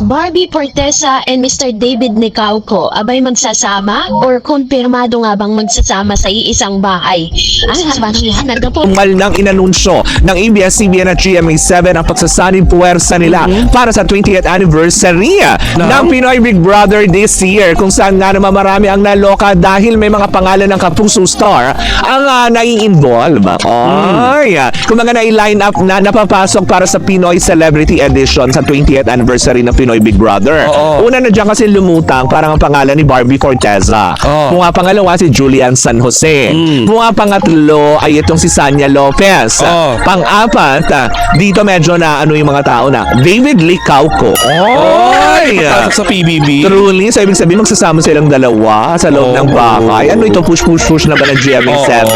Barbie Fortesa and Mr. David Nicauco, abay magsasama or kumpirmado nga bang magsasama sa iisang bahay? Ay, haba ng yan. Tumal nang inanunsyo ng ABS-CBN at GMA7 ang pagsasanib puwersa nila para sa 20th anniversary ng Pinoy Big Brother this year, kung saan nga naman marami ang naloka dahil may mga pangalan ng kapuso star ang nai-involve. Ay, kung mga nai-line up na napapasok para sa Pinoy Celebrity Edition sa 20th anniversary ng Pinoy Big Brother. Una na dyan kasi lumutang parang ang pangalan ni Barbie Fortesa. Kung nga pangalawa si Julian San Jose. Kung nga pangatlo ay itong si Sanya Lopez. Pang-apat, dito medyo na ano yung mga tao na David Licauco. Ay! Pasok sa PBB. Truly, so ibig sabihin magsasama silang dalawa sa loob ng bahay. Ano ito, push na ba ng GMA7?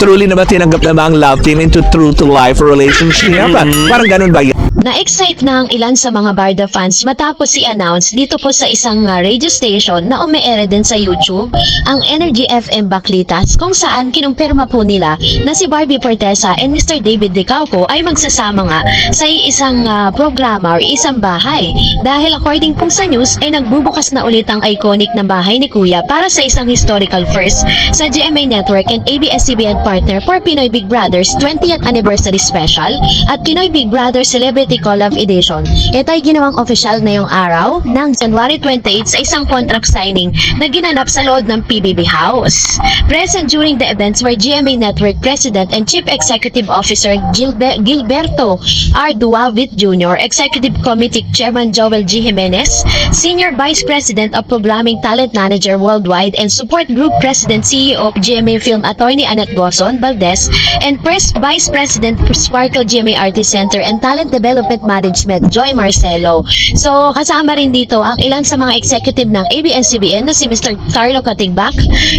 Truly na ba tinanggap na ba ang love team into true to life relationship? Parang ganun ba yan? Na-excite na ang ilan sa mga Barda fans matapos i-announce dito po sa isang radio station na ume-ere din sa YouTube, ang Energy FM Baklitas, kung saan kinumpirma po nila na si Barbie Fortesa and Mr. David Licauco ay magsasama nga sa isang programa or isang bahay. Dahil according po sa news ay nagbubukas na ulit ang iconic na bahay ni Kuya para sa isang historical first sa GMA Network and ABS-CBN partner for Pinoy Big Brother's 20th Anniversary Special at Pinoy Big Brother Celebrity Collab Edition. Ito ay ginawang official na yung araw ng January 28 sa isang contract signing na ginanap sa loob ng PBB House. Present during the events were GMA Network President and Chief Executive Officer Gilberto R. Duavit Jr., Executive Committee Chairman Joel G. Jimenez, Senior Vice President of Programming Talent Manager Worldwide and Support Group President CEO of GMA Film Attorney Annette Gozon Valdez, and First Vice President Sparkle GMA Artist Center and Talent Development Management Joy Marcelo. So kasama rin dito ang ilan sa mga executive ng ABS-CBN na si Mr. Carlo Katigbak,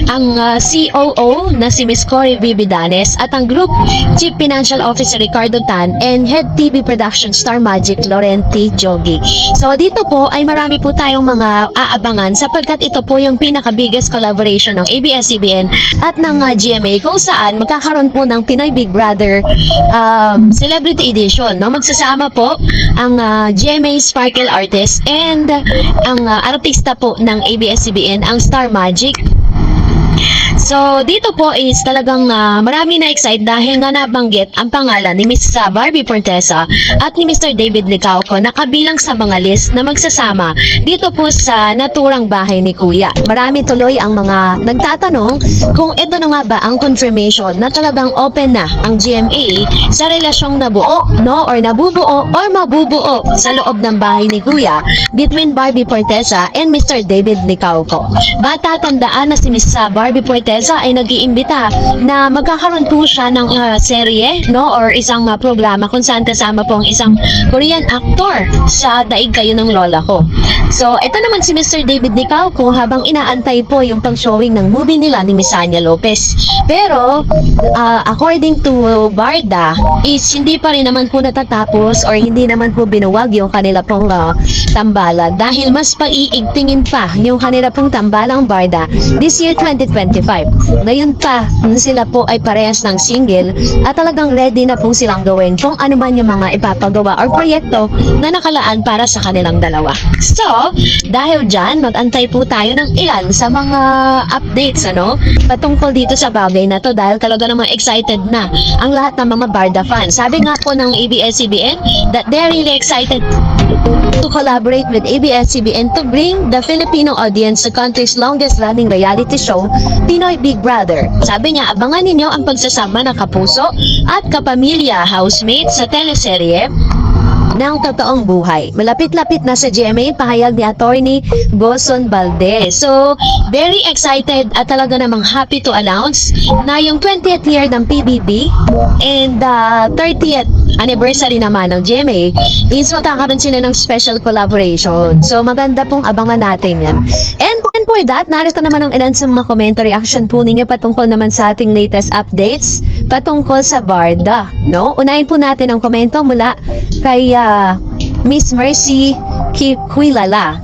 ang COO na si Ms. Cory Vividanes at ang Group Chief Financial Officer Ricardo Tan and Head TV Production Star Magic Laurenti Jogi. So dito po ay marami po tayong mga aabangan sapagkat ito po yung pinaka-biggest collaboration ng ABS-CBN at ng GMA kung saan magkakaroon po ng Pinoy Big Brother Celebrity Edition. No? Magsasama po ang GMA Sparkle Artist and ang artista po ng ABS-CBN, ang Star Magic. So, dito po is talagang marami na excite dahil nga nabanggit ang pangalan ni Miss Barbie Fortesa at ni Mr. David Licauco na kabilang sa mga list na magsasama dito po sa naturang bahay ni Kuya. Marami tuloy ang mga nagtatanong kung ito na nga ba ang confirmation na talagang open na ang GMA sa relasyong nabuo, no, or nabubuo or mabubuo sa loob ng bahay ni Kuya between Barbie Fortesa and Mr. David Licauco. Matatandaan na si Miss Barbie Fortesa ay nag-iimbita na magkakaroon po siya ng serye, no, or isang programa kung saan kasama po ang isang Korean actor sa Daig Kayo ng Lola Ko. So, ito naman si Mr. David Licauco habang inaantay po yung pang-showing ng movie nila ni Miss Sanya Lopez. Pero, according to Barda, is hindi pa rin naman po natatapos or hindi naman po binuwag yung kanila pong tambalan dahil mas paiigtingin pa yung kanila pong tambalang Barda this year 2025. Ngayon pa, sila po ay parehas ng single at talagang ready na po silang gawin kung ano man yung mga ipapagawa or proyekto na nakalaan para sa kanilang dalawa. So, dahil dyan, mag-antay po tayo ng ilan sa mga updates, ano, patungkol dito sa bagay na to dahil talaga namang excited na ang lahat ng mga Barda fans. Sabi nga po ng ABS-CBN that they're really excited to collaborate with ABS-CBN to bring the Filipino audience the country's longest running reality show, Pinoy Big Brother. Sabi niya, abangan ninyo ang pagsasama ng kapuso at kapamilya housemates sa teleserye ng totoong buhay. Malapit-lapit na sa GMA, pahayag ni Attorney Gozon Valdez. So, very excited at talaga namang happy to announce na yung 20th year ng PBB and 30th anniversary naman ng GMA is magkakaroon sila ng special collaboration. So, maganda pong abangan natin yan. And for that, narito naman ang ilan sa mga comment reaction po ninyo patungkol naman sa ating latest updates patungkol sa Barda. No? Unahin po natin ang komento mula kay Miss Mercy Kilala.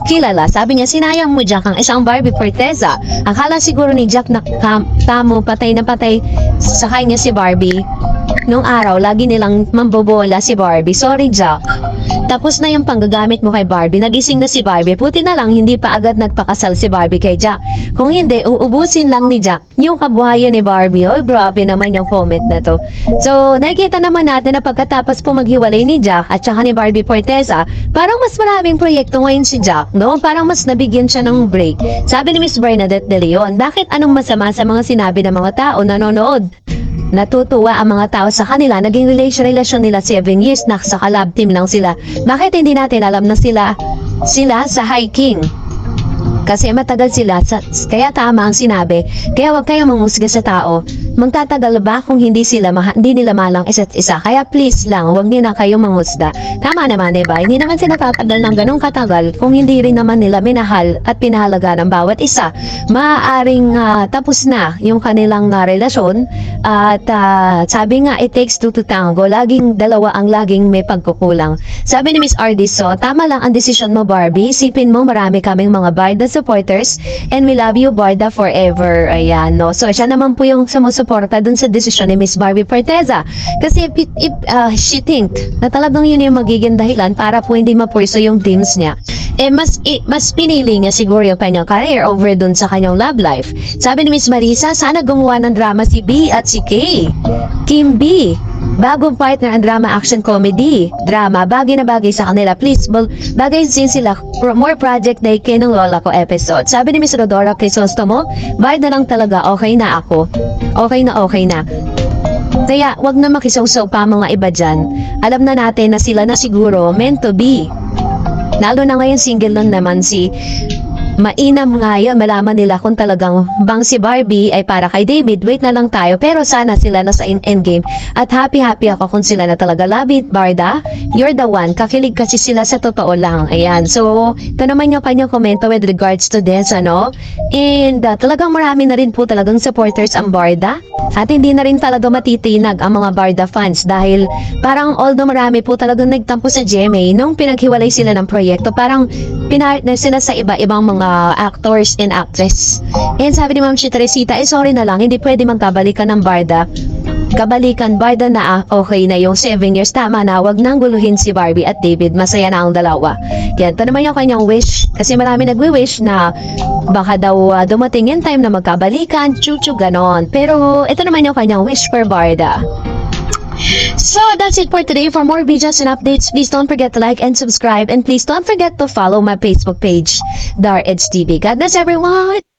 Sabi niya, sinayang mo Jack ang isang Barbie Fortesa. Akala siguro ni Jack na tamo patay na patay sa kanya si Barbie. Nung araw, lagi nilang mambobola si Barbie. Sorry, Jack. tapos na yung panggagamit mo kay Barbie, nagising na si Barbie, puti na lang hindi pa agad nagpakasal si Barbie kay Jack. Kung hindi, uubusin lang ni Jack yung kabuhayan ni Barbie. Oy, grabe naman yung comment na to. So, nakikita naman natin na pagkatapos po maghiwalay ni Jack at saka ni Barbie Forteza, parang mas maraming proyekto ngayon si Jack, no? Parang mas nabigyan siya ng break. Sabi ni Miss Bernadette De Leon, bakit anong masama sa mga sinabi ng mga tao nanonood? Natutuwa ang mga tao sa kanila, naging relasyon nila 7 years na sa collab team lang sila. Bakit hindi natin alam na sila sa hiking? Kasi matagal sila, kaya tama ang sinabi. Kaya wag kayong mangusga sa tao. Magtatagal ba kung hindi nila malang isa't isa? Kaya please lang, wag niyo na kayong mangusga. Tama naman, diba? Hindi naman sila tatagal ng ganong katagal kung hindi rin naman nila minahal at pinahalaga ng bawat isa. Maaaring tapos na yung kanilang relasyon at sabi nga, it takes two to tango. Laging dalawa ang laging may pagkukulang. Sabi ni Miss Ardiso, tama lang ang desisyon mo, Barbie. Isipin mo, marami kaming mga Barda supporters and we love you, Barda, forever. Ayan, no? So, siya naman po yung sumusuporta dun sa desisyon ni Miss Barbie Forteza. Kasi if she think na talagang yun yung magiging dahilan para po hindi mapurso yung teams niya, mas pinili niya siguro yung kanyang career over dun sa kanyang love life. Sabi ni Miss Marisa, sana gumawa ng drama si B at si K. Kim B, bagong partner ang drama action comedy. Drama, bagay na bagay sa kanila. Please, bagay din sila. More project day kay ng lola ko episode. Sabi ni Miss Rodora Crisostomo, bayad na lang talaga, okay na ako. Okay na. Kaya, wag na makisaw-saw pa mga iba dyan. Alam na natin na sila na siguro meant to be. Lalo na ngayon single lang naman si mainam nga yun, malaman nila kung talagang bang si Barbie ay para kay David. Wait na lang tayo, pero sana sila na sa endgame. At happy ako kung sila na talaga. Love it, Barda, you're the one. Kakilig kasi sila sa totoo lang. Ayan, so ito naman yung kanyang komento with regards to this, ano. And talagang marami na rin po talagang supporters ang Barda. At hindi na rin talaga matitinag ang mga Barda fans dahil parang although marami po talagang nagtampo sa GMA nung pinaghiwalay sila ng proyekto, parang pinartner sila sa iba-ibang mga actors and actress. And sabi ni Ma'am Teresita, sorry na lang, hindi pwede magkabalikan ng Barda. Kabalikan, Barda na okay na yung 7 years. Tama na, wag nang guluhin si Barbie at David. Masaya na ang dalawa. Yan, ito naman yung kanyang wish. Kasi marami nagwi-wish na baka daw dumating yung time na magkabalikan, chuchu, ganon. Pero ito naman yung kanyang wish for Barda. So that's it for today. For more videos and updates, please don't forget to like and subscribe, and please don't forget to follow my Facebook page, Dar Edge TV. God bless everyone!